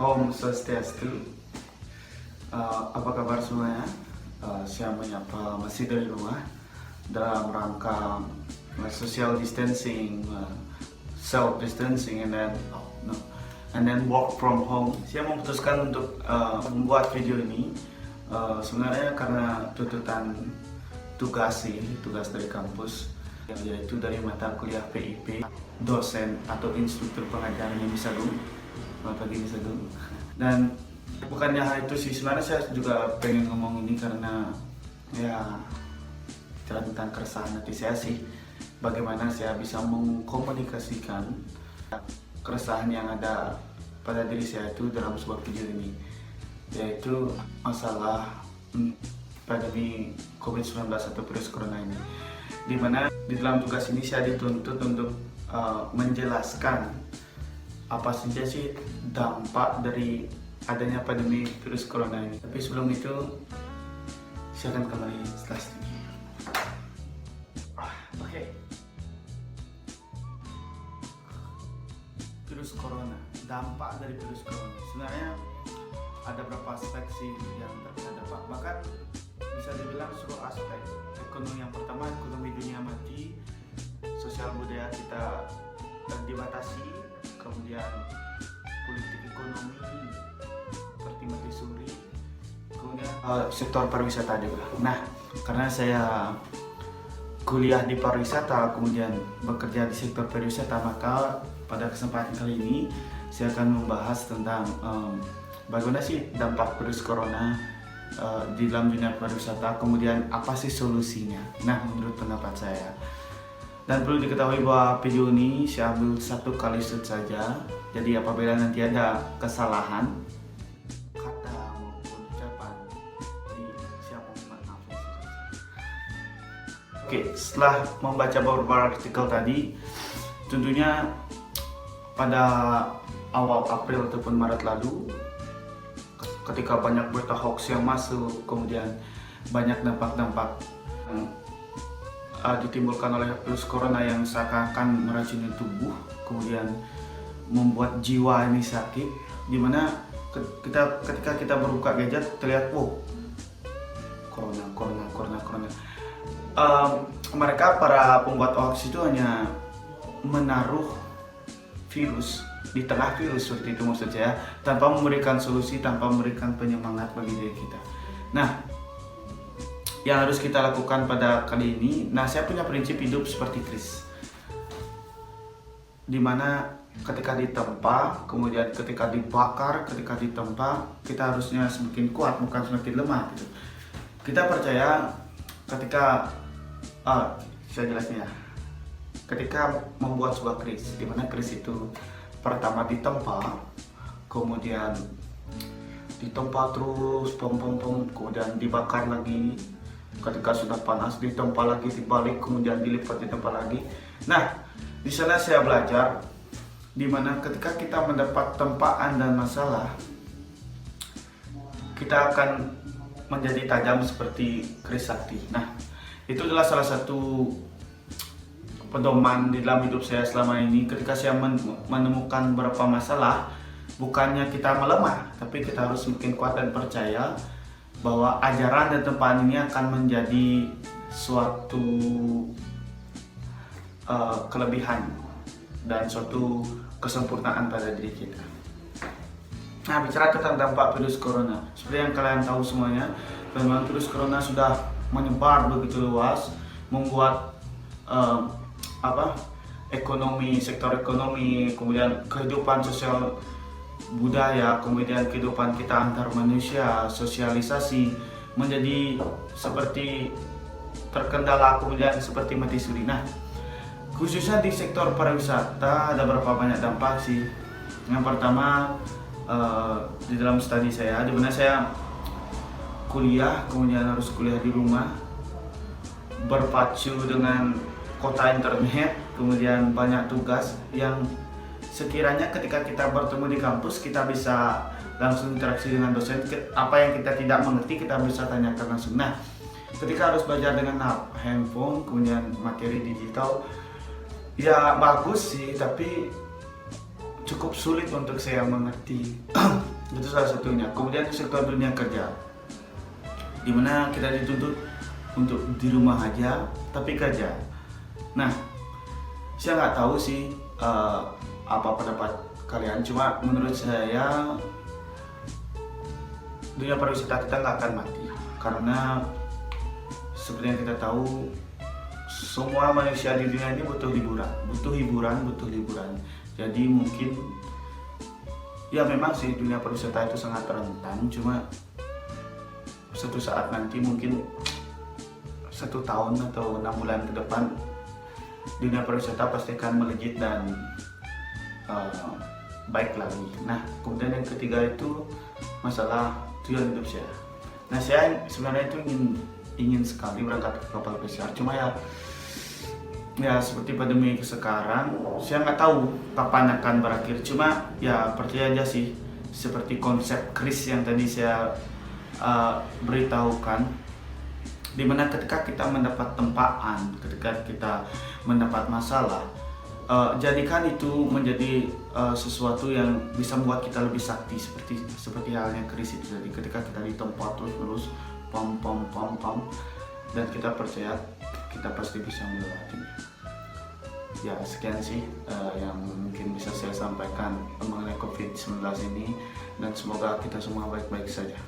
Om Swastiastu. Apa kabar semuanya? Saya menyapa masih dari rumah dalam rangka social distancing, self distancing, and then work from home. Saya memutuskan untuk membuat video ini sebenarnya karena tuntutan tugas dari kampus, yaitu dari mata kuliah PIP, dosen atau instruktur pengajaran yang bisa dulu. Dan bukannya hal itu sih, sebenarnya saya juga pengen ngomong ini karena ya tentang keresahan hati saya sih, bagaimana saya bisa mengkomunikasikan keresahan yang ada pada diri saya itu dalam sebuah video ini, yaitu masalah pandemi COVID-19 atau virus corona ini, dimana di dalam tugas ini saya dituntut untuk menjelaskan apa saja sih dampak dari adanya pandemi virus corona ini. Tapi sebelum itu, saya akan kembali setelah ini. Oke. Virus corona, dampak dari virus corona. Sebenarnya ada beberapa aspek sih yang terkena dampak. Bahkan bisa dibilang seluruh aspek. Ekonomi yang pertama, ekonomi dunia mati, sosial budaya kita dibatasi, kemudian politik ekonomi seperti mati suri, kemudian sektor pariwisata juga. Nah, karena saya kuliah di pariwisata, kemudian bekerja di sektor pariwisata, maka pada kesempatan kali ini saya akan membahas tentang bagaimana sih dampak virus corona di dalam dunia pariwisata, kemudian apa sih solusinya. Nah, menurut pendapat saya. Dan perlu diketahui bahwa video ini saya ambil satu kali shoot saja. Jadi apabila nanti ada kesalahan kata maupun ucapan, saya mohon maaf. Oke, setelah membaca beberapa artikel tadi, tentunya pada awal April ataupun Maret lalu, ketika banyak berita hoax yang masuk, kemudian banyak dampak-dampak ditimbulkan oleh virus corona yang seakan-akan meracuni tubuh, kemudian membuat jiwa ini sakit, dimana ketika kita berbuka gadget terlihat corona. Mereka para pembuat hoax itu hanya menaruh virus di tengah virus, seperti itu maksud saya, tanpa memberikan solusi, tanpa memberikan penyemangat bagi diri kita. Nah, yang harus kita lakukan pada kali ini, saya punya prinsip hidup seperti Chris, dimana ketika ditempa, kemudian ketika dibakar, ketika ditempa, kita harusnya semakin kuat, bukan semakin lemah gitu. Kita percaya ketika saya jelasin ya, ketika membuat sebuah kris, dimana kris itu pertama ditempa, kemudian ditempa terus, kemudian dibakar lagi. Ketika sudah panas ditempa lagi, dibalik, kemudian dilipat, ditempa lagi. Nah, di sana saya belajar dimana ketika kita mendapat tempaan dan masalah, kita akan menjadi tajam seperti keris sakti. Nah, itu adalah salah satu pedoman di dalam hidup saya selama ini. Ketika saya menemukan beberapa masalah, bukannya kita melemah, tapi kita harus semakin kuat dan percaya bahwa ajaran dan tempaan ini akan menjadi suatu kelebihan dan suatu kesempurnaan pada diri kita. Nah, bicara tentang dampak virus corona, seperti yang kalian tahu semuanya, memang virus corona sudah menyebar begitu luas, membuat sektor ekonomi, kemudian kehidupan sosial budaya, kemudian kehidupan kita antar manusia, sosialisasi menjadi seperti terkendala, kemudian seperti mati suri. Nah, khususnya di sektor pariwisata ada beberapa banyak dampak sih. Yang pertama, di dalam studi saya, di mana saya kuliah, kemudian harus kuliah di rumah, berpacu dengan kota internet, kemudian banyak tugas yang sekiranya ketika kita bertemu di kampus, kita bisa langsung interaksi dengan dosen. Apa yang kita tidak mengerti, kita bisa tanyakan langsung. Nah, ketika harus belajar dengan handphone, kemudian materi digital, ya bagus sih, tapi cukup sulit untuk saya mengerti. Itu salah satunya. Kemudian sektor dunia kerja, dimana kita dituntut untuk di rumah aja tapi kerja. Nah, saya nggak tahu sih apa pendapat kalian, cuma menurut saya dunia pariwisata kita nggak akan mati, karena seperti yang kita tahu, semua manusia di dunia ini butuh hiburan. Jadi mungkin ya memang sih dunia pariwisata itu sangat rentan, cuma suatu saat nanti mungkin 1 tahun atau 6 bulan ke depan dunia pariwisata pasti akan melejit dan baik lagi. Nah, kemudian yang ketiga itu masalah tujuan hidup saya. Nah, saya sebenarnya itu ingin sekali berangkat ke kapal pesiar, cuma ya seperti pandemi sekarang, saya nggak tahu kapan akan berakhir. Cuma ya percaya aja sih, seperti konsep kris yang tadi saya beritahukan, dimana ketika kita mendapat tempaan, ketika kita mendapat masalah, jadikan itu menjadi sesuatu yang bisa membuat kita lebih sakti, seperti halnya kris itu tadi. Ketika kita ditempa terus pom, dan kita percaya kita pasti bisa melewatinya. Ya, sekian sih yang mungkin bisa saya sampaikan mengenai COVID-19 ini, dan semoga kita semua baik-baik saja.